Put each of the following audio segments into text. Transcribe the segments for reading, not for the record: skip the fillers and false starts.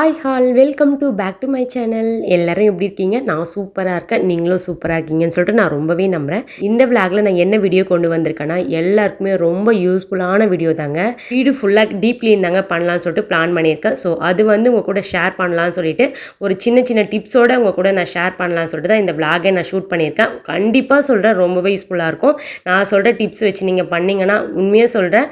Hi all welcome back to my channel. எல்லாரும் எப்படி இருக்கீங்க? நான் சூப்பராக இருக்கேன், நீங்களும் சூப்பராக இருக்கீங்கன்னு சொல்லிட்டு நான் ரொம்பவே நம்புகிறேன். இந்த விளாகில் நான் என்ன வீடியோ கொண்டு வந்திருக்கேன்னா, எல்லாருக்குமே ரொம்ப யூஸ்ஃபுல்லான வீடியோ தாங்க. வீடு ஃபுல்லாக டீப் க்ளீன் தாங்க பண்ணலான்னு சொல்லிட்டு பிளான் பண்ணியிருக்கேன். ஸோ அது உங்கள் கூட ஷேர் பண்ணலான்னு சொல்லிட்டு ஒரு சின்ன சின்ன டிப்ஸோடு உங்கள் கூட நான் ஷேர் பண்ணலான்னு சொல்லிட்டு தான் இந்த விளாகை நான் ஷூட் பண்ணியிருக்கேன். கண்டிப்பாக சொல்கிறேன், ரொம்பவே யூஸ்ஃபுல்லாக இருக்கும். நான் சொல்கிற டிப்ஸ் வச்சு நீங்கள் பண்ணிங்கன்னா உண்மையாக சொல்கிறேன்,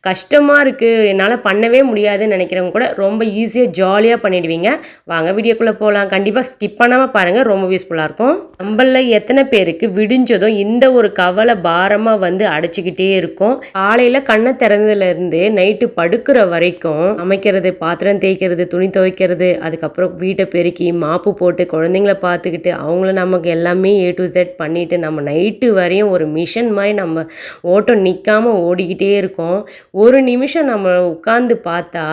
கஷ்டமாக இருக்குது என்னால் பண்ணவே முடியாதுன்னு நினைக்கிறவங்க கூட ரொம்ப ஈஸியாக ஜாலியாக பண்ணிடுவீங்க. வாங்க வீடியோக்குள்ளே போகலாம். கண்டிப்பாக ஸ்கிப் பண்ணாமல் பாருங்கள், ரொம்ப யூஸ்ஃபுல்லாக இருக்கும். நம்மள எத்தனை பேருக்கு விடிஞ்சதும் இந்த ஒரு கவலை பாரமாக அடைச்சிக்கிட்டே இருக்கும். காலையில் கண்ணை திறந்ததுலேருந்து நைட்டு படுக்கிற வரைக்கும் சமைக்கிறது, பாத்திரம் தேய்க்கிறது, துணி துவைக்கிறது, அதுக்கப்புறம் வீட்டை பெருக்கி மாப்பு போட்டு குழந்தைங்கள பார்த்துக்கிட்டு அவங்கள நமக்கு எல்லாமே A to Z பண்ணிவிட்டு நம்ம நைட்டு வரையும் ஒரு மிஷன் மாதிரி நம்ம ஓட்டம் நிற்காமல் ஓடிக்கிட்டே இருக்கோம். ஒரு நிமிஷம் நம்ம உட்காந்து பார்த்தா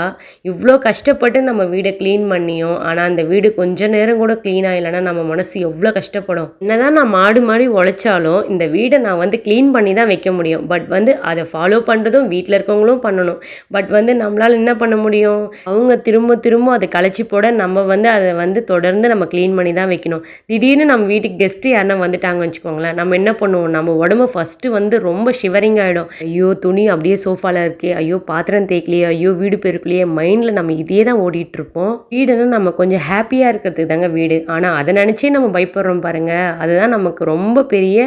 இவ்வளோ கஷ்டப்பட்டு நம்ம வீடை க்ளீன் பண்ணியும் ஆனால் அந்த வீடு கொஞ்ச நேரம் கூட க்ளீனாக இல்லைன்னா நம்ம மனசு எவ்வளோ கஷ்டப்படும். என்னதான் நான் மாடு மாடி உழைச்சாலும் இந்த வீடை நான் க்ளீன் பண்ணி தான் வைக்க முடியும். பட் அதை ஃபாலோ பண்ணுறதும் வீட்டில் இருக்கவங்களும் பண்ணணும். பட் நம்மளால் என்ன பண்ண முடியும்? அவங்க திரும்ப திரும்ப அதை கழிச்சு போட நம்ம அதை தொடர்ந்து நம்ம க்ளீன் பண்ணி தான் வைக்கணும். திடீர்னு நம்ம வீட்டுக்கு கெஸ்ட்டு யாருன்னா வந்துட்டாங்கன்னு வச்சுக்கோங்களேன், நம்ம என்ன பண்ணுவோம்? நம்ம உடம்பு ஃபஸ்ட்டு ரொம்ப ஷிவரிங் ஆகிடும். ஐயோ துணி அப்படியே சோஃபாவில் இருக்கே, ஐயோ பாத்திரம் தேய்க்கலையே, ஐயோ வீடு பெருக்கலையே, மைண்டில் நம்ம இதே தான் ஓடிட்டு இருப்போம். வீடுன்னா நம்ம கொஞ்சம் ஹாப்பியாக இருக்கிறதுக்கு தாங்க வீடு. ஆனால் அதை நினச்சே நம்ம பயப்படுறோம் பாருங்கள், அதுதான் நமக்கு ரொம்ப பெரிய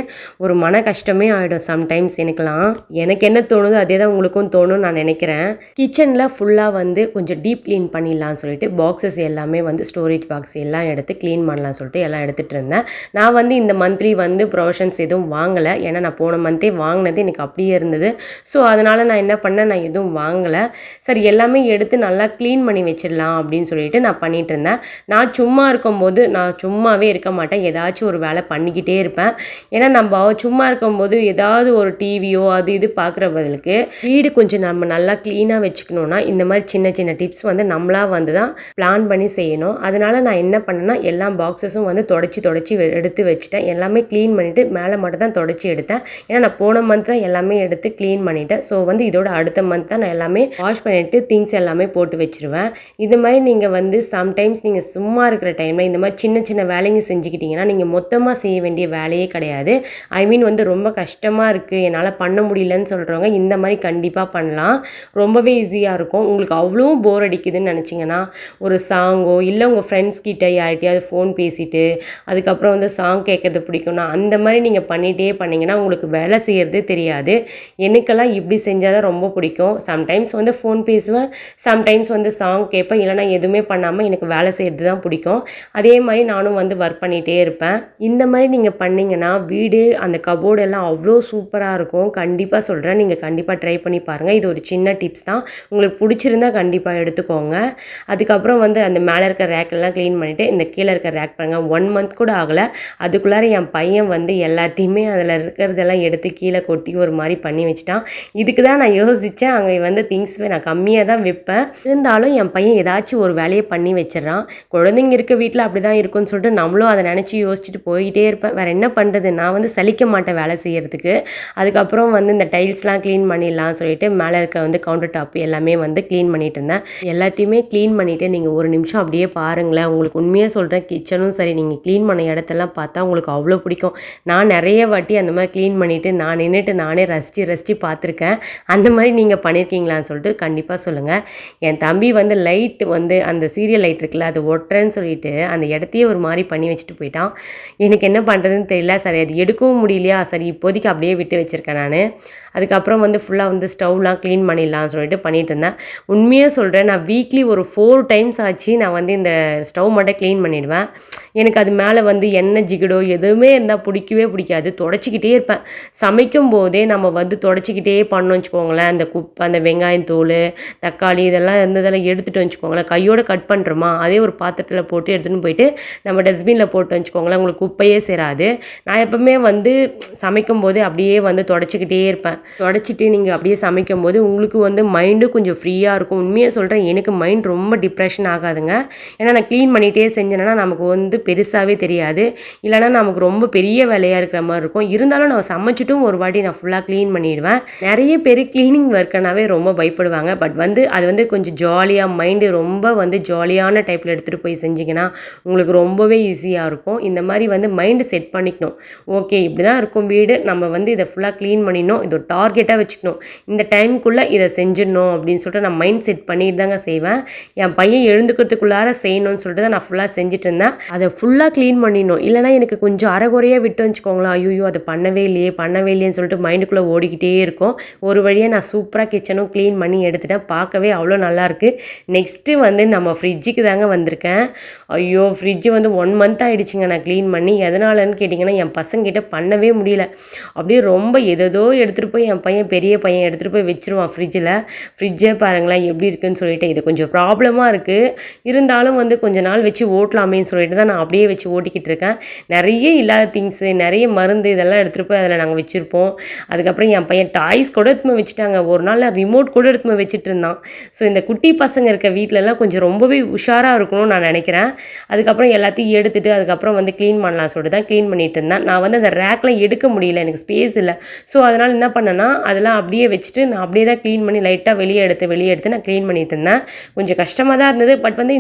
ஒரு மன கஷ்டமே ஆகிடும் சம்டைம்ஸ். எனக்கு என்ன தோணுதோ அதே தான் உங்களுக்கும் தோணும்னு நான் நினைக்கிறேன். கிச்சனில் ஃபுல்லாக கொஞ்சம் டீப் க்ளீன் பண்ணிடலான்னு சொல்லிட்டு பாக்ஸஸ் எல்லாமே ஸ்டோரேஜ் பாக்ஸ் எல்லாம் எடுத்து க்ளீன் பண்ணலான்னு சொல்லிட்டு எல்லாம் எடுத்துகிட்டு இருந்தேன். நான் இந்த மந்த்லி ப்ரொவிஷன்ஸ் எதுவும் வாங்கலை. ஏன்னா நான் போன மந்த்தே வாங்கினது எனக்கு அப்படியே இருந்தது. ஸோ அதனால் நான் என்ன பண்ணேன், நான் எதுவும் வாங்கலை. சரி எல்லாமே எடுத்து நல்லா க்ளீன் பண்ணி வச்சிடலாம் அப்படின்னு சொல்லிட்டு நான் பண்ணிகிட்டு இருந்தேன். நான் சும்மா இருக்கும்போது நான் சும்மாவே இருக்க மாட்டேன், ஏதாச்சும் ஒரு வேலை பண்ணிக்கிட்டே இருப்பேன். ஏன்னா நம்ம சும்மா இருக்கும்போது ஏதாவது ஒரு டிவியோ அது இது பார்க்குற பதிலுக்கு வீடு கொஞ்சம் நம்ம நல்லா க்ளீனாக வச்சுக்கணுன்னா இந்த மாதிரி சின்ன சின்ன டிப்ஸ் நம்மளாக தான் பிளான் பண்ணி செய்யணும். அதனால் நான் என்ன பண்ணேன்னா எல்லா பாக்ஸஸும் தொடச்சி எடுத்து வச்சுட்டேன். எல்லாமே க்ளீன் பண்ணிவிட்டு மேலே மட்டும் தான் தொடச்சி எடுத்தேன். ஏன்னா நான் போன மந்த் தான் எல்லாமே எடுத்து க்ளீன் பண்ணிவிட்டேன். ஸோ இதோட அடுத்த மந்த் தான் நான் எல்லாமே வாஷ் பண்ணிவிட்டு திங்ஸ் எல்லாமே போட்டு வச்சுருவேன். இது மாதிரி நீங்கள் சம்டைம்ஸ் நீங்கள் சும்மா இருக்கிற டைமில் இந்த மாதிரி சின்ன சின்ன வேலைங்க செஞ்சுக்கிட்டிங்கன்னா நீங்கள் மொத்தமாக செய்ய வேண்டிய வேலையே கிடையாது. ஐ மீன் ரொம்ப கஷ்டமாக இருக்குது, என்னால் பண்ண முடியலன்னு சொல்கிறவங்க இந்த மாதிரி கண்டிப்பாக பண்ணலாம். ரொம்பவே ஈஸியாக இருக்கும். உங்களுக்கு அவ்வளோ போர் அடிக்குதுன்னு நினச்சிங்கன்னா ஒரு சாங்கோ இல்லை உங்கள் ஃப்ரெண்ட்ஸ் கிட்ட யார்கிட்டையாவது ஃபோன் பேசிட்டு அதுக்கப்புறம் சாங் கேட்குறது பிடிக்கும்னா அந்த மாதிரி நீங்கள் பண்ணிகிட்டே பண்ணிங்கன்னா உங்களுக்கு வேலை செய்கிறதே தெரியாது. எனக்கெல்லாம் இப்படி செஞ்சால் தான் ரொம்ப பிடிக்கும். சம்டைம்ஸ் ஃபோன் பேசுவேன், சம்டைம்ஸ் சாங் கேட்பேன், இல்லைனா எதுவுமே பண்ணாமல் எனக்கு வேலை செய்கிறது தான் பிடிக்கும். அதே மாதிரி நானும் ஒர்க் பண்ணிகிட்டே இருப்பேன். இந்த மாதிரி நீங்கள் பண்ணிங்கன்னா வீடு அந்த கபோர்டு எல்லாம் அவ்வளோ சூப்பராக இருக்கும். கண்டிப்பாக சொல்கிறேன், நீங்கள் கண்டிப்பாக ட்ரை பண்ணி பாருங்கள். இது ஒரு சின்ன டிப்ஸ் தான், உங்களுக்கு பிடிச்சிருந்தா கண்டிப்பாக எடுத்துக்கோங்க. அதுக்கப்புறம் அந்த மேலே இருக்க ரேக்கெல்லாம் க்ளீன் பண்ணிவிட்டு இந்த கீழே இருக்க ரேக் பாருங்கள், 1 மந்த் கூட ஆகலை, அதுக்குள்ளார என் பையன் எல்லாத்தையுமே அதில் இருக்கிறதெல்லாம் எடுத்து கீழே கொட்டி ஒரு மாதிரி பண்ணி வச்சுட்டான். இதுக்கு தான் நான் யோசித்தேன், அங்கே திங்ஸ் நான் கம்மியாக தான் வைப்பேன், இருந்தாலும் என் பையன் ஏதாச்சும் ஒரு வேலையை பண்ணி வச்சிடறான். குழந்தைங்க இருக்க வீட்டில் அப்படி தான் இருக்குன்னு சொல்லிட்டு நம்மளும் அதை நினச்சி யோசிச்சுட்டு போயிட்டே இருப்பேன். வேறு என்ன பண்ணுறது, நான் சலிக்க மாட்டேன் வேலை செய்கிறதுக்கு. அதுக்கப்புறம் இந்த டைல்ஸ்லாம் க்ளீன் பண்ணிடலாம் சொல்லிட்டு மேலே இருக்க கவுண்டர் டாப் எல்லாமே க்ளீன் பண்ணிட்டு இருந்தேன். எல்லாத்தையுமே க்ளீன் பண்ணிவிட்டு நீங்கள் ஒரு நிமிஷம் அப்படியே பாருங்களேன். உங்களுக்கு உண்மையாக சொல்கிறேன், கிச்சனும் சரி நீங்கள் க்ளீன் பண்ண இடத்தெல்லாம் பார்த்தா உங்களுக்கு அவ்வளோ பிடிக்கும். நான் நிறைய வாட்டி அந்த மாதிரி க்ளீன் பண்ணிவிட்டு நான் நின்றுட்டு நானே ரசித்து பார்த்துருக்கேன். அந்த மாதிரி நீங்கள் பண்ணியிருக்கீங்களான்னு சொல்லிட்டு கண்டிப்பாக சொல்லுங்கள். என் தம்பி லைட் அந்த சீரியல் லைட் இருக்குல்ல அது ஒட்டுறேன்னு சொல்லிட்டு அந்த இடத்தையே ஒரு மாதிரி பண்ணி வச்சுட்டு போயிட்டான். எனக்கு என்ன பண்ணுறதுன்னு தெரியல. சரி அது எடுக்கவும் முடியலையா, சரி இப்போதைக்கு அப்படியே விட்டு வச்சுருக்கேன் நான். அதுக்கப்புறம் ஃபுல்லாக ஸ்டவ்லாம் க்ளீன் பண்ணிடலாம்னு சொல்லிட்டு பண்ணிகிட்டு இருந்தேன். உண்மையாக சொல்கிறேன், நான் வீக்லி ஒரு 4 டைம்ஸ் ஆச்சு நான் இந்த ஸ்டவ் மட்டும் க்ளீன் பண்ணிடுவேன். எனக்கு அது மேலே எண்ணெய் ஜிகிடோ எதுவுமே இருந்தால் பிடிக்கவே பிடிக்காது, தொடச்சிக்கிட்டே இருப்பேன். சமைக்கும் போதே நம்ம தொடச்சிக்கிட்டே பண்ணோன்னு வச்சுக்கோங்களேன், அந்த குப்பை அந்த வெங்காயம் தோல் தக்காளி இதெல்லாம் இருந்ததெல்லாம் எடுத்துகிட்டு வச்சுக்கோங்களேன், கையோடு கட் பண்ணுறோமா அதே ஒரு பாத்திரத்தில் போட்டு எடுத்துகிட்டு போயிட்டு நம்ம டஸ்ட்பினில் போட்டு வச்சுக்கோங்களேன், உங்களுக்கு குப்பையே சேராது. நான் எப்போவுமே சமைக்கும் போது அப்படியே தொடச்சிக்கிட்டே இருப்பேன். தொடச்சிட்டு நீங்கள் அப்படியே சமைக்கும் போது உங்களுக்கு மைண்டும் கொஞ்சம் ஃப்ரீயாக இருக்கும். உண்மையாக சொல்கிறேன், எனக்கு மைண்ட் ரொம்ப டிப்ரெஷன் ஆகாதுங்க. ஏன்னா நான் க்ளீன் பண்ணிகிட்டே செஞ்சேன்னா நமக்கு பெருசாகவே தெரியாது, இல்லைனா நமக்கு ரொம்ப பெரிய வேலையாக இருக்கிற மாதிரி இருக்கும். இருந்தாலும் நான் சமைச்சிட்டும் ஒரு வாட்டி நான் ஃபுல்லாக க்ளீன் பண்ணிடுவேன். நிறைய பேர் க்ளீனிங் ஒர்க்குனாவே ரொம்ப பயப்படுவாங்க. பட் அது கொஞ்சம் ஜாலியாக மைண்டு ரொம்ப வந்து ஜாலியான டைப்பில் எடுத்துகிட்டு போய் செஞ்சிங்கன்னா உங்களுக்கு ரொம்பவே ஈஸியாக இருக்கும். இந்த மாதிரி வந்து மைண்டு செட் பண்ணிக்கணும். ஓகே இப்படி தான் இருக்கும் வீடு, நம்ம வந்து இதை ஃபுல்லாக க்ளீன் பண்ணிடணும், இது ஒரு டார்கெட்டாக வச்சுக்கணும், இந்த டைமுக்குள்ளே இதை செஞ்சிடணும் அப்படின்னு சொல்லிட்டு நான் மைண்ட் செட் பண்ணிட்டு தாங்க செய்வேன். என் பையன் எழுந்துக்கிறதுக்குள்ளார செய்யணும்னு சொல்லிட்டு தான் நான் ஃபுல்லாக செஞ்சுட்டு இருந்தேன். அதை ஃபுல்லாக க்ளீன் பண்ணிடணும், இல்லைனா எனக்கு கொஞ்சம் அரைகுறையாக விட்டு வச்சுக்கோங்களேன், ஐயோ அதை பண்ணவே இல்லையேன்னு சொல்லிட்டு மைண்டுக்குள்ளே ஓடிக்கிட்டே இருக்கும். ஒரு வழியாக நான் சூப்பராக கிச்சனும் க்ளீன் பண்ணி எடுத்துட்டேன். பார்க்கவே அவ்வளோ நல்லாயிருக்கு. நெக்ஸ்ட்டு வந்து நம்ம ஃப்ரிட்ஜுக்கு தாங்க வந்திருக்கேன். ஐயோ ஃப்ரிட்ஜு வந்து 1 மந்த் ஆகிடுச்சிங்க நான் க்ளீன் பண்ணி. எதனாலன்னு கேட்டிங்கன்னா என் பசங்கிட்ட பண்ணவே முடியல. அப்படியே ரொம்ப ஏதோ எடுத்துகிட்டு போய் என் பையன் பெரிய பையன் எடுத்துகிட்டு போய் வச்சுருவான் ஃப்ரிட்ஜில். ஃப்ரிட்ஜே பாருங்களேன் எப்படி இருக்குதுன்னு சொல்லிட்டு இது கொஞ்சம் ப்ராப்ளமாக இருக்குது. இருந்தாலும் வந்து கொஞ்ச நாள் வச்சு ஓட்டலாமேன்னு சொல்லிட்டு தான் நான் அப்படியே வச்சு ஓட்டிக்கிட்டு இருக்கேன். நிறைய இல்லாத திங்ஸு, நிறைய மருந்து இதெல்லாம் எடுத்துகிட்டு போய் அதில் நாங்கள் வச்சுருப்போம். அதுக்கப்புறம் என் பையன் டாய்ஸ் கூட எடுத்துன்னு வச்சுட்டாங்க. ஒரு நாள் ரிமோட் கூட எடுத்துன்னு வச்சுட்டு இருந்தான். ஸோ இந்த குட்டி பசங்க இருக்க வீட்டிலலாம் கொஞ்சம் ரொம்பவே உஷாராக இருக்கணும்னு நான் நினைக்கிறேன். அதுக்கப்புறம் எல்லாத்தையும் எடுத்துகிட்டு அதுக்கப்புறம் வந்து க்ளீன் பண்ணலாம் சொல்லிட்டு தான் க்ளீன் பண்ணிகிட்டு இருந்தேன். நான் வந்து அந்த ரேக்லாம் எடுக்க முடியல, எனக்கு ஸ்பேஸ் இல்லை. ஸோ அதனால் என்ன பண்ணேன்னா அதெல்லாம் அப்படியே வச்சுட்டு நான் அப்படியே தான் க்ளீன் பண்ணி லைட்டாக வெளியே எடுத்து நான் க்ளீன் பண்ணிட்டு இருந்தேன். கொஞ்சம் கஷ்டமாக தான் இருந்தது. பட் வந்து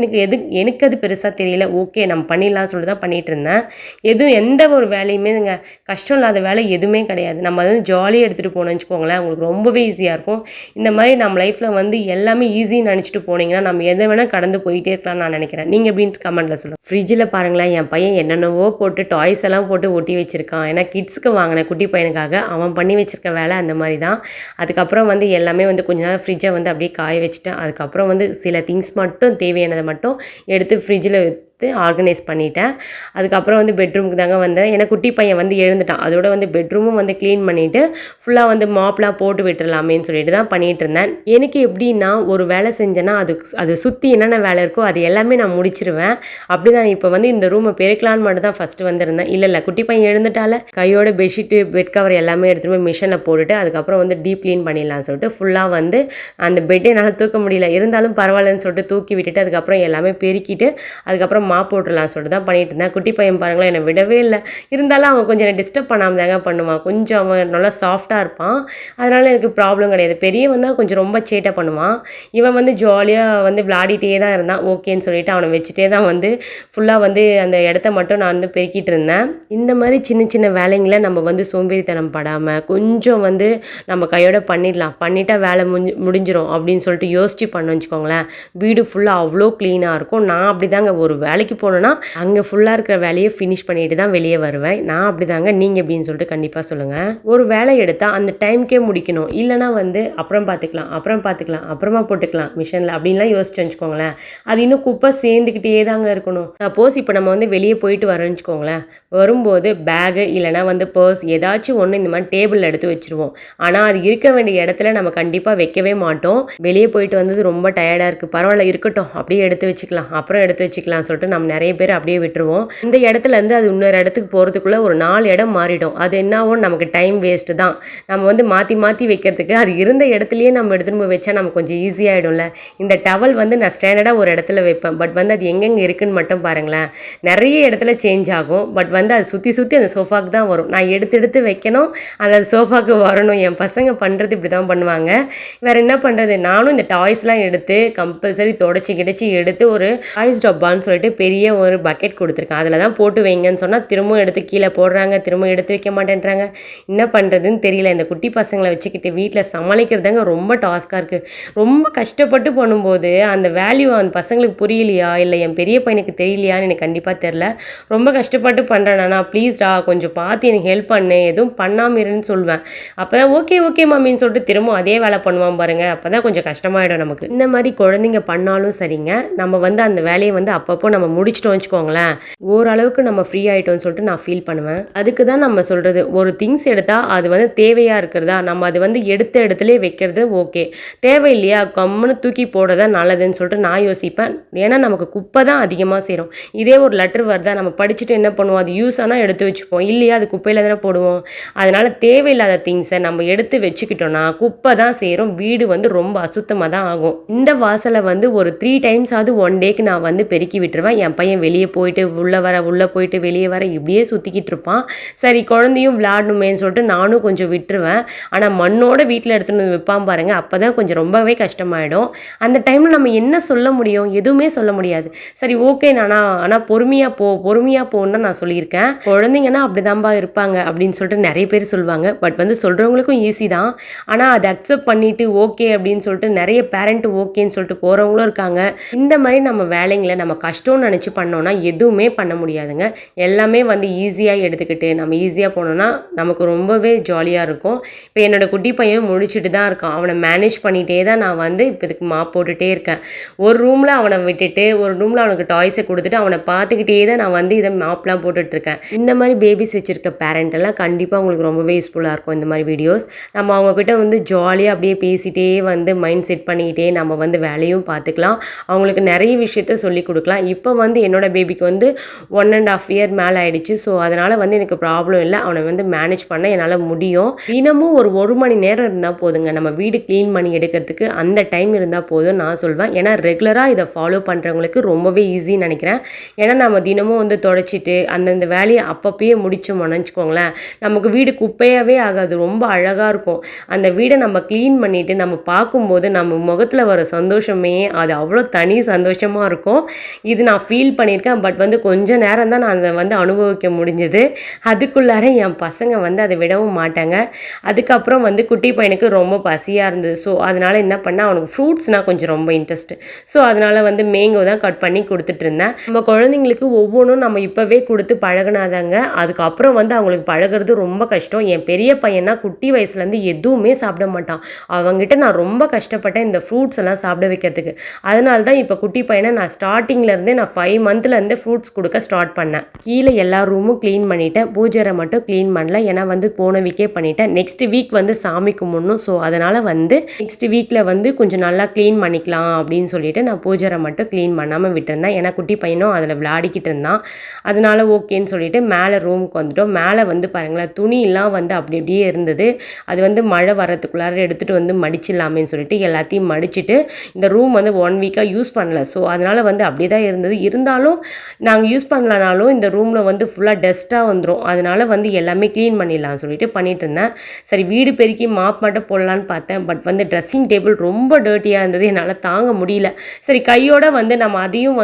எனக்கு அது பெருசாக தெரியல. ஓகே நம்ம பண்ணிடலாம்னு சொல்லிட்டு தான் பண்ணிகிட்டு இருந்தேன். எந்த ஒரு வேலையுமே கஷ்டம் இல்லாத வேலை எதுவுமே கிடையாது. நம்ம வந்து ஜாலியாக எடுத்துகிட்டு போகணும்னு வச்சுக்கோங்களேன், உங்களுக்கு ரொம்பவே ஈஸியாக இருக்கும். இந்த மாதிரி நம்ம லைஃப்பில் வந்து எல்லாமே ஈஸின்னு நினச்சிட்டு போனீங்கன்னா நம்ம எதை வேணால் கடந்து போயிட்டே இருக்கலாம்னு நான் நினைக்கிறேன். நீங்கள் எப்படின்னு கமெண்ட்டில் சொல்லுங்கள். ஃப்ரிட்ஜில் பாருங்களேன், என் பையன் என்னென்னவோ போட்டு டாய்ஸ் எல்லாம் போட்டு ஒட்டி வச்சுருக்கான். ஏன்னா கிட்ஸுக்கு வாங்கின குட்டி பையனுக்காக அவன் பண்ணி வச்சுருக்க வேலை அந்த மாதிரி தான். அதுக்கப்புறம் வந்து எல்லாமே வந்து கொஞ்ச நேரம் ஃப்ரிட்ஜை வந்து அப்படியே காய வச்சுட்டேன். அதுக்கப்புறம் வந்து சில திங்ஸ் மட்டும் தேவையானதை மட்டும் எடுத்து ஃப்ரிட்ஜில் ஆர்கனைஸ் பண்ணிட்டேன். அதுக்கப்புறம் வந்து பெட்ரூமுக்கு தாங்க வந்தேன். ஏன்னா குட்டி பையன் வந்து எழுந்துட்டான். அதோட வந்து பெட்ரூமும் வந்து க்ளீன் பண்ணிவிட்டு ஃபுல்லாக வந்து மாப்லாம் போட்டு விட்டுடலாமேன்னு சொல்லிட்டு தான் பண்ணிகிட்டு இருந்தேன். எனக்கு எப்படின்னா ஒரு வேலை செஞ்சேன்னா அது சுற்றி என்னென்ன வேலை இருக்கோ அது எல்லாமே நான் முடிச்சிருவேன். அப்படி தான் இப்போ வந்து இந்த ரூமை பெருக்கலான்னு மட்டும் தான் ஃபஸ்ட்டு வந்திருந்தேன். இல்லை குட்டி பையன் எழுந்துட்டால கையோட பெட்ஷீட்டு பெட் கவர் எல்லாமே எடுத்துகிட்டு போய் மிஷினில் போட்டுட்டு அதுக்கப்புறம் வந்து டீப் க்ளீன் பண்ணிடலான்னு சொல்லிட்டு ஃபுல்லாக வந்து அந்த பெட்டை என்னால் தூக்க முடியல, இருந்தாலும் பரவாயில்லன்னு சொல்லிட்டு தூக்கி விட்டுட்டு அதுக்கப்புறம் எல்லாமே பெருக்கிட்டு அதுக்கப்புறம் போட்டுடலாம் சொல்லிட்டு தான் பண்ணிட்டு இருந்தேன். குட்டி பையன் பாருங்களேன் என்னை விடவே இல்லை. இருந்தாலும் அவன் கொஞ்சம் என்னை டிஸ்டர்ப் பண்ணாமல் தாங்க பண்ணுவான். கொஞ்சம் அவன் நல்லா சாஃப்டாக இருப்பான், அதனால் எனக்கு ப்ராப்ளம் கிடையாது. பெரியவன் தான் கொஞ்சம் ரொம்ப சேட்டை பண்ணுவான். இவன் வந்து ஜாலியாக வந்து விளையாடிட்டே தான் இருந்தான். ஓகேன்னு சொல்லிட்டு அவனை வச்சுட்டே தான் வந்து ஃபுல்லாக வந்து அந்த இடத்த மட்டும் நான் வந்து பெருக்கிட்டு இருந்தேன். இந்த மாதிரி சின்ன சின்ன வேலைங்களை நம்ம வந்து சோம்பேறித்தனம் படாமல் கொஞ்சம் வந்து நம்ம கையோட பண்ணிடலாம், பண்ணிட்டா வேலை முடிஞ்சிடும் அப்படின்னு சொல்லிட்டு யோசிச்சு பண்ண வச்சுக்கோங்களேன், வீடு ஃபுல்லாக அவ்வளோ க்ளீனாக இருக்கும். நான் அப்படி தாங்க ஒரு வேலைக்கு போனோன்னா அங்கே ஃபுல்லாக இருக்கிற வேலையை ஃபினிஷ் பண்ணிட்டு தான் வெளியே வருவேன். நான் அப்படி தாங்க, நீங்கள் எப்படின்னு சொல்லிட்டு கண்டிப்பாக சொல்லுங்கள். ஒரு வேலை எடுத்தால் அந்த டைம்க்கே முடிக்கணும், இல்லைனா வந்து அப்புறமா அப்புறமா போட்டுக்கலாம் மிஷினில் அப்படின்லாம் யோசிச்சு வச்சுக்கோங்களேன், அது இன்னும் குப்பை சேர்ந்துக்கிட்டே தாங்க இருக்கணும். சப்போஸ் இப்போ நம்ம வந்து வெளியே போயிட்டு வரோன்னு வச்சுக்கோங்களேன், வரும்போது பேகு இல்லைனா வந்து பர்ஸ் ஏதாச்சும் ஒன்று இந்த மாதிரி டேபிளில் எடுத்து வச்சுருவோம். ஆனால் அது இருக்க வேண்டிய இடத்துல நம்ம கண்டிப்பாக வைக்கவே மாட்டோம். வெளியே போயிட்டு வந்தது ரொம்ப டயர்டாக இருக்குது, பரவாயில்ல இருக்கட்டும் அப்படியே எடுத்து வச்சுக்கலாம் அப்புறம் எடுத்து வச்சுக்கலாம் சொல்லிட்டு நம்ம நிறைய பேர் அப்படியே விட்டுருவோம். இந்த இடத்துலேருந்து அது இன்னொரு இடத்துக்கு போகிறதுக்குள்ளே ஒரு 4 இடம் மாறிடும். அது என்ன ஆகும், நமக்கு டைம் வேஸ்ட்டு தான். நம்ம வந்து மாற்றி வைக்கிறதுக்கு அது இருந்த இடத்துலையே நம்ம எடுத்துகிட்டு போய் வச்சா நமக்கு கொஞ்சம் ஈஸியாகிடும்ல. இந்த டவல் வந்து நான் ஸ்டாண்டர்டாக ஒரு இடத்துல வைப்பேன். பட் வந்து அது எங்கெங்கே இருக்குதுன்னு மட்டும் பாருங்களேன், நிறைய இடத்துல சேஞ்ச் ஆகும். பட் வந்து அது சுற்றி அந்த சோஃபாவுக்கு தான் வரும். நான் எடுத்து வைக்கணும், அது சோஃபாவுக்கு வரணும். என் பசங்க பண்ணுறது இப்படி தான் பண்ணுவாங்க. வேறு என்ன பண்ணுறது, நானும் இந்த டாய்ஸ்லாம் எடுத்து கம்பல்சரி தொடச்சி எடுத்து ஒரு டாய்ஸ் டப்பான்னு சொல்லிட்டு பெரிய ஒரு பக்கெட் கொடுத்துருக்கேன். அதில் தான் போட்டு வைங்கன்னு சொன்னால் திரும்பவும் எடுத்து கீழே போடுறாங்க, திரும்ப எடுத்து வைக்க மாட்டேன்றாங்க. என்ன பண்ணுறதுன்னு தெரியல. இந்த குட்டி பசங்களை வச்சுக்கிட்டு வீட்டில் சமாளிக்கிறதாங்க ரொம்ப டாஸ்காக இருக்குது. ரொம்ப கஷ்டப்பட்டு பண்ணும்போது அந்த வேல்யூ அந்த பசங்களுக்கு புரியலையா இல்லை என் பெரிய பையனுக்கு தெரியலையான்னு எனக்கு கண்டிப்பாக தெரில. ரொம்ப கஷ்டப்பட்டு பண்ணுறேன். ப்ளீஸ்டா கொஞ்சம் பார்த்து எனக்கு ஹெல்ப் பண்ணு, எதுவும் பண்ணாமல் இருன்னு சொல்லுவேன். அப்போ தான் ஓகே மாமின்னு சொல்லிட்டு திரும்ப அதே வேலை பண்ணுவான் பாருங்கள். அப்போ தான் கொஞ்சம் கஷ்டமாயிடும் நமக்கு. இந்த மாதிரி குழந்தைங்க பண்ணாலும் சரிங்க, நம்ம வந்து அந்த வேலையை வந்து அப்பப்போ நம்ம முடிச்சிட்டோம் வச்சுக்கோங்களேன், ஓரளவுக்கு நம்ம ஃப்ரீ ஆகிட்டோம்னு சொல்லிட்டு நான் ஃபீல் பண்ணுவேன். அதுக்கு தான் நம்ம சொல்கிறது, ஒரு திங்ஸ் எடுத்தால் அது வந்து தேவையாக இருக்கிறதா நம்ம அது வந்து எடுத்த இடத்துல வைக்கிறது ஓகே, தேவையில்லையா கம்முன்னு தூக்கி போடுறதா நல்லதுன்னு சொல்லிட்டு நான் யோசிப்பேன். ஏன்னா நமக்கு குப்பை தான் அதிகமாக சேரும். இதே ஒரு லெட்டர் வருதா நம்ம படிச்சுட்டு என்ன பண்ணுவோம், அது யூஸ் ஆனால் எடுத்து வச்சுப்போம், இல்லையா அது குப்பையில் தானே போடுவோம். அதனால் தேவையில்லாத திங்ஸை நம்ம எடுத்து வச்சுக்கிட்டோன்னா குப்பை தான் சேரும், வீடு வந்து ரொம்ப அசுத்தமாக தான் ஆகும். இந்த வாசலை வந்து ஒரு 3 டைம்ஸ் ஆகுது 1 டேக்கு நான் வந்து பெருக்கி விட்டுருவேன். பண்ணுவேன். என் பையன் வெளியே போயிட்டு உள்ளே போயிட்டு வெளியே வர இப்படியே சுற்றிக்கிட்டு இருப்பான். சரி குழந்தையும் விளையாடணுமேன்னு சொல்லிட்டு நானும் கொஞ்சம் விட்டுருவேன். ஆனால் மண்ணோட வீட்டில் எடுத்துகிட்டு வந்து வைப்பான் பாருங்கள், அப்போ தான் கொஞ்சம் ரொம்பவே கஷ்டமாயிடும். அந்த டைமில் நம்ம என்ன சொல்ல முடியும்? எதுவுமே சொல்ல முடியாது. சரி ஓகே நானா, ஆனால் பொறுமையாக போன்னு தான் நான் சொல்லியிருக்கேன். குழந்தைங்கன்னா அப்படிதான்பா இருப்பாங்க அப்படின்னு சொல்லிட்டு நிறைய பேர் சொல்லுவாங்க. பட் சொல்கிறவங்களுக்கும் ஈஸி தான். ஆனால் அதை அக்செப்ட் பண்ணிவிட்டு ஓகே அப்படின்னு சொல்லிட்டு நிறைய பேரண்ட் ஓகேன்னு சொல்லிட்டு போகிறவங்களும் இருக்காங்க. இந்த மாதிரி நம்ம வேலைங்களை நம்ம கஷ்டம்னு நினச்சி பண்ணோன்னா எதுவுமே பண்ண முடியாதுங்க. எல்லாமே ஈஸியாக எடுத்துக்கிட்டு நம்ம ஈஸியாக போனோன்னா நமக்கு ரொம்பவே ஜாலியாக இருக்கும். இப்போ என்னோடய குட்டி பையன் முடிச்சுட்டு தான் இருக்கான். அவனை மேனேஜ் பண்ணிகிட்டே தான் நான் இப்போ இதுக்கு மாப் போட்டுகிட்டே இருக்கேன். ஒரு ரூமில் அவனை விட்டுட்டு ஒரு ரூமில் அவனுக்கு டாய்ஸை கொடுத்துட்டு அவனை பார்த்துக்கிட்டே தான் நான் இதை மாப்லாம் போட்டுட்ருக்கேன். இந்த மாதிரி பேபிஸ் வச்சுருக்க பேரண்ட் எல்லாம் கண்டிப்பாக உங்களுக்கு ரொம்பவே யூஸ்ஃபுல்லாக இருக்கும் இந்த மாதிரி வீடியோஸ். நம்ம அவங்கக்கிட்ட ஜாலியாக அப்படியே பேசிகிட்டே மைண்ட் செட் பண்ணிக்கிட்டே நம்ம வேலையும் பார்த்துக்கலாம். அவங்களுக்கு நிறைய விஷயத்த சொல்லிக் கொடுக்கலாம். இப்போ என்னோடய பேபிக்கு 1.5 இயர் மேலே ஆகிடுச்சு. ஸோ அதனால் எனக்கு ப்ராப்ளம் இல்லை. அவனை மேனேஜ் பண்ண என்னால் முடியும். தினமும் ஒரு மணி நேரம் இருந்தால் போதுங்க நம்ம வீடு க்ளீன் பண்ணி எடுக்கிறதுக்கு. அந்த டைம் இருந்தால் போதும் நான் சொல்வேன். ஏன்னா ரெகுலராக இதை ஃபாலோ பண்ணுறவங்களுக்கு ரொம்பவே ஈஸின்னு நினைக்கிறேன். ஏன்னா நம்ம தினமும் தொடச்சிட்டு அந்தந்த வேலையை அப்பப்பயே முடிச்சோம்னு வச்சுக்கோங்களேன், நமக்கு வீடு குப்பையாகவே ஆகாது, ரொம்ப அழகாக இருக்கும். அந்த வீடை நம்ம க்ளீன் பண்ணிவிட்டு நம்ம பார்க்கும்போது நம்ம முகத்தில் வர சந்தோஷமே அது அவ்வளோ தனி சந்தோஷமாக இருக்கும். இது நான் ஃபீல் பண்ணியிருக்கேன். பட் கொஞ்சம் நேரம் தான் நான் அதை அனுபவிக்க முடிஞ்சது. அதுக்குள்ளார என் பசங்க அதை விடவும் மாட்டாங்க. அதுக்கப்புறம் குட்டி பையனுக்கு ரொம்ப பசியாக இருந்தது. ஸோ அதனால் என்ன பண்ணால் அவனுக்கு ஃப்ரூட்ஸ்னால் கொஞ்சம் ரொம்ப இன்ட்ரெஸ்ட்டு. ஸோ அதனால் மேங்கோ தான் கட் பண்ணி கொடுத்துட்ருந்தேன். நம்ம குழந்தைங்களுக்கு ஒவ்வொன்றும் நம்ம இப்போவே கொடுத்து பழகினாதாங்க அதுக்கப்புறம் அவங்களுக்கு பழகிறது ரொம்ப கஷ்டம். என் பெரிய பையனா குட்டி வயசுலேருந்து எதுவுமே சாப்பிட மாட்டான். அவங்ககிட்ட நான் ரொம்ப கஷ்டப்பட்டேன் இந்த ஃப்ரூட்ஸ் எல்லாம் சாப்பிட வைக்கிறதுக்கு. அதனால தான் இப்போ குட்டி பையனை நான் ஸ்டார்டிங்லேருந்தே நான் 5 மந்த்லேருந்தே ஃப்ரூட்ஸ் கொடுக்க ஸ்டார்ட் பண்ணேன். கீழே எல்லா ரூமும் க்ளீன் பண்ணிட்டேன். பூஜரை மட்டும் க்ளீன் பண்ணல. ஏன்னா போன வீக்கே பண்ணிட்டேன். நெக்ஸ்ட் வீக் சாமி கும்பிடணும். ஸோ அதனால் நெக்ஸ்ட் வீக்கில் கொஞ்சம் நல்லா க்ளீன் பண்ணிக்கலாம் அப்படின்னு சொல்லிட்டு நான் பூஜரை மட்டும் க்ளீன் பண்ணாமல் விட்டுருந்தேன். ஏன்னா குட்டி பையனும் அதில் விளையாடிக்கிட்டு இருந்தான். அதனால ஓகேன்னு சொல்லிட்டு மேலே ரூமுக்கு வந்துட்டோம். மேலே பாருங்களேன் துணியெல்லாம் அப்படி அப்படியே இருந்தது. அது மழை வரத்துக்குள்ளார எடுத்துகிட்டு மடிச்சிடலாமேன்னு சொல்லிட்டு எல்லாத்தையும் மடிச்சுட்டு இந்த ரூம் 1 வீக்காக யூஸ் பண்ணல. ஸோ அதனால் அப்படியே தான் இருந்தது. இருந்தாலும் நாங்கள் யூஸ் பண்ணலனாலும் இந்த ரூமில் ஃபுல்லாக டஸ்ட்டாக வந்துடும். அதனால் எல்லாமே க்ளீன் பண்ணிடலாம்னு சொல்லிட்டு பண்ணிட்டு இருந்தேன். சரி வீடு பெருக்கி மாப் மட்டும் போடலான்னு பார்த்தேன். பட் ட்ரெஸ்ஸிங் டேபிள் ரொம்ப டர்ட்டியாக இருந்தது. என்னால் தாங்க முடியல. சரி கையோட நம்ம அதையும்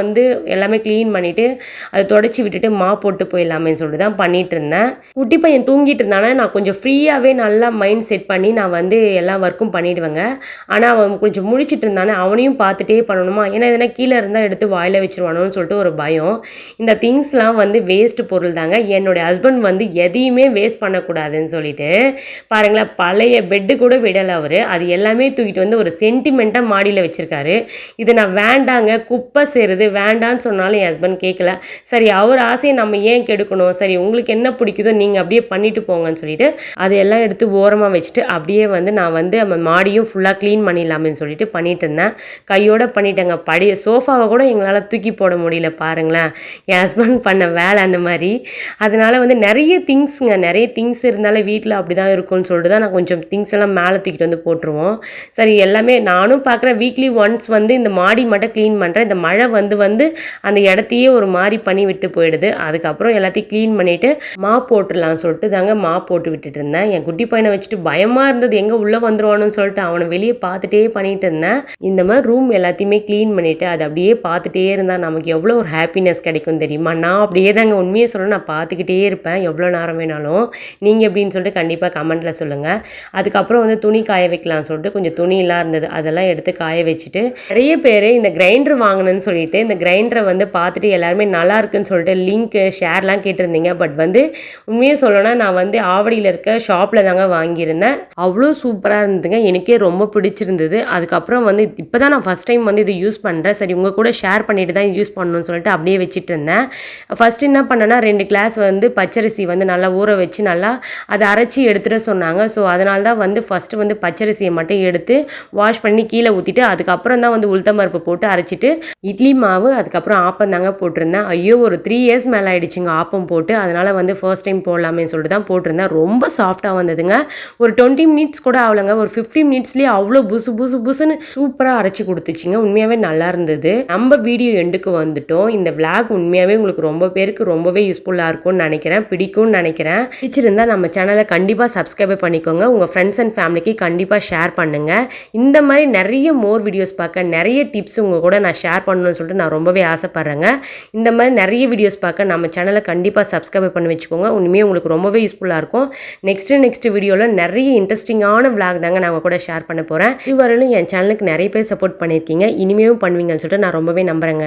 எல்லாமே க்ளீன் பண்ணிவிட்டு அதை தொடச்சி விட்டுட்டு மாப் போட்டு போயிடலாமேன்னு சொல்லிட்டு தான் பண்ணிகிட்டு இருந்தேன். குட்டி பையன் தூங்கிட்டு இருந்தானே நான் கொஞ்சம் ஃப்ரீயாகவே நல்லா மைண்ட் செட் பண்ணி நான் எல்லா ஒர்க்கும் பண்ணிவிடுவேங்க. ஆனால் அவன் கொஞ்சம் முழிச்சிட்டு இருந்தானே அவனையும் பார்த்துட்டே பண்ணணுமா, ஏன்னா எதனா கீழே இருந்தால் எடுத்து வாயில் வச்சுருவானோன்னு சொல்லிட்டு ஒரு பயம். இந்த திங்ஸ்லாம் வேஸ்ட் பொருள் தாங்க. என்னுடைய ஹஸ்பண்ட் எதையுமே வேஸ்ட் பண்ணக்கூடாதுன்னு சொல்லிட்டு பாருங்களேன் பழைய பெட்டு கூட விடலை அவர். அது எல்லாமே தூக்கிட்டு ஒரு சென்டிமெண்ட்டாக மாடியில் வச்சுருக்காரு. இது நான் வேண்டாங்க குப்பை சேருது வேண்டான்னு சொன்னாலும் என் ஹஸ்பண்ட் கேட்கல. சரி அவர் ஆசையை நம்ம ஏன் கெடுக்கணும், சரி உங்களுக்கு என்ன பிடிக்குதோ நீங்கள் அப்படியே பண்ணிட்டு போங்கன்னு சொல்லிட்டு அதையெல்லாம் எடுத்து ஓரமாக வச்சுட்டு அப்படியே நான் நம்ம மாடியும் ஃபுல்லாக க்ளீன் பண்ணிடலாமேன்னு சொல்லிட்டு பண்ணிட்டு இருந்தேன். கையோட பண்ணிட்டேங்க. பழைய சோஃபாவை கூட எங்களால் தூக்கி போட முடியல பாருங்களேன். என் ஹஸ்பண்ட் பண்ண வேலை அந்த மாதிரி. அதனால் நிறைய திங்ஸ் இருந்தாலும் வீட்டில் அப்படி தான் இருக்கும்னு சொல்லிட்டு தான் நான் கொஞ்சம் திங்ஸ் எல்லாம் மேலே தூக்கிட்டு போட்டுருவோம். சரி எல்லாமே நானும் பார்க்குறேன். வீக்லி ஒன்ஸ் இந்த மாடி மட்டும் க்ளீன் பண்ணுறேன். இந்த மழை அந்த இடத்தையே ஒரு மாதிரி பண்ணி விட்டு போயிடுது. அதுக்கப்புறம் எல்லாத்தையும் க்ளீன் பண்ணிவிட்டு மாப் போட்டுடலாம்னு சொல்லிட்டு தாங்க மாப் போட்டு விட்டுட்டு இருந்தேன். என் குட்டி பையனை வச்சுட்டு பயமாக இருந்தது எங்கே உள்ளே வந்துடுவானுன்னு சொல்லிட்டு அவனை வெளியே பார்த்துட்டே பண்ணிட்டு இருந்தேன். இந்த மாதிரி ரூம் எல்லாத்தையுமே க்ளீன் பண்ணிவிட்டு அதை அப்படியே பார்த்துட்டே இருந்தால் நமக்கு எவ்வளோ ஒரு ஹாப்பினஸ் கிடைக்கும் தெரியுமா. நான் அப்படியே தாங்க உண்மையை சொல்ல நான் பார்த்துக்கிட்டே இருப்பேன் எவ்வளோ நேரம் வேணாலும். நீங்கள் எப்படின்னு சொல்லிட்டு கண்டிப்பாக கமெண்ட்டில் சொல்லுங்கள். அதுக்கப்புறம் துணி காய வைக்கலாம்னு சொல்லிட்டு கொஞ்சம் துணியெல்லாம் இருந்தது அதெல்லாம் எடுத்து காய வச்சுட்டு நிறைய பேர் இந்த கிரைண்டர் வாங்கணும்னு சொல்லிட்டு இந்த கிரைண்டரை பார்த்துட்டு எல்லாருமே நல்லா இருக்குன்னு சொல்லிட்டு லிங்க்கு ஷேர்லாம் கேட்டிருந்தீங்க. பட் உண்மையே சொல்லணும்னா நான் ஆவடியில் இருக்க ஷாப்பில் தாங்க வாங்கியிருந்தேன். அவ்வளோ சூப்பராக இருந்ததுங்க. எனக்கே ரொம்ப பிடிச்சிருந்தது. அதுக்கப்புறம் இப்போ தான் நான் ஃபஸ்ட் டைம் இது யூஸ் பண்ணுறேன். சரி உங்கள் கூட ஷேர் பண்ணிட்டு தான் யூஸ் பண்ணணும்னு சொல்லிட்டு அப்படியே வச்சுட்டு இருந்தேன். ஃபஸ்ட்டு என்ன பண்ணேன்னா 2 கிளாஸ் பச்சரிசி நல்லா ஊற வச்சு நல்லா அதை அரைச்சி எடுத்துகிட்டு சொன்னாங்க. ஸோ அதனால தான் ஃபஸ்ட்டு பச்சரிசியை மட்டும் எடுத்து வாஷ் பண்ணி கீழே ஊற்றிட்டு அதுக்கப்புறம் தான் உளுத்தம் பருப்பு போட்டு அரைச்சிட்டு இட்லி மாவு அதுக்கப்புறம் ஆப்பம் தாங்க போட்டிருந்தேன். ஐயோ ஒரு 3 இயர்ஸ் மேலே ஆகிடுச்சிங்க ஆப்பம் போட்டு. அதனால் ஃபர்ஸ்ட் டைம் போடலாமே சொல்லிட்டு தான் போட்டிருந்தேன். ரொம்ப சாஃப்டாக வந்ததுங்க. ஒரு 20 மினிட்ஸ் கூட ஆகலைங்க. ஒரு 15 மினிட்ஸ்லேயே அவ்வளோ புசுன்னு சூப்பராக அரைச்சி கொடுத்துச்சிங்க. உண்மையாகவே நல்லா இருந்தது. நம்ம வீடியோ எண்டுக்கு வந்துட்டோம். இந்த விளாக் உண்மையாகவே உங்களுக்கு ரொம்ப பேருக்கு ரொம்பவே யூஸ்ஃபுல்லாக இருக்கும்னு நினைக்கிறேன், பிடிக்கும்னு நினைக்கிறேன். பிடிச்சிருந்தா நம்ம சேனலை கண்டிப்பாக சப்ஸ்கிரைப் பண்ணிக்கோங்க. உங்கள் ஃப்ரெண்ட்ஸ் அண்ட் ஃபேமிலிக்கு கண்டிப்பாக ஷேர் பண்ணுங்கள். இந்த மாதிரி நிறைய மோர் வீடியோஸ் பார்க்க நிறைய டிப்ஸ் உங்கள் கூட நான் ஷேர் பண்ணணும்னு சொல்லிட்டு நான் ரொம்பவே ஆசைப்பட்றேங்க. இந்த மாதிரி நிறைய வீடியோஸ் பார்க்க நம்ம சேனலை கண்டிப்பாக சப்ஸ்கிரைப் பண்ணி வச்சுக்கோங்க. உண்மையாக உங்களுக்கு ரொம்பவே யூஸ்ஃபுல்லாக இருக்கும். நெக்ஸ்ட் வீடியோவில் நிறைய இன்ட்ரெஸ்டிங்கான விளாக் தாங்க நான் உங்கள் கூட ஷேர் பண்ண போகிறேன். இதுவரையிலும் என் சேனலுக்கு நிறைய பேர் சப்போர்ட் பண்ணியிருக்கீங்க, இனிமேலும் பண்ணுவீங்கன்னு சொல்லிட்டு நான் ரொம்பவே நம்புறேங்க.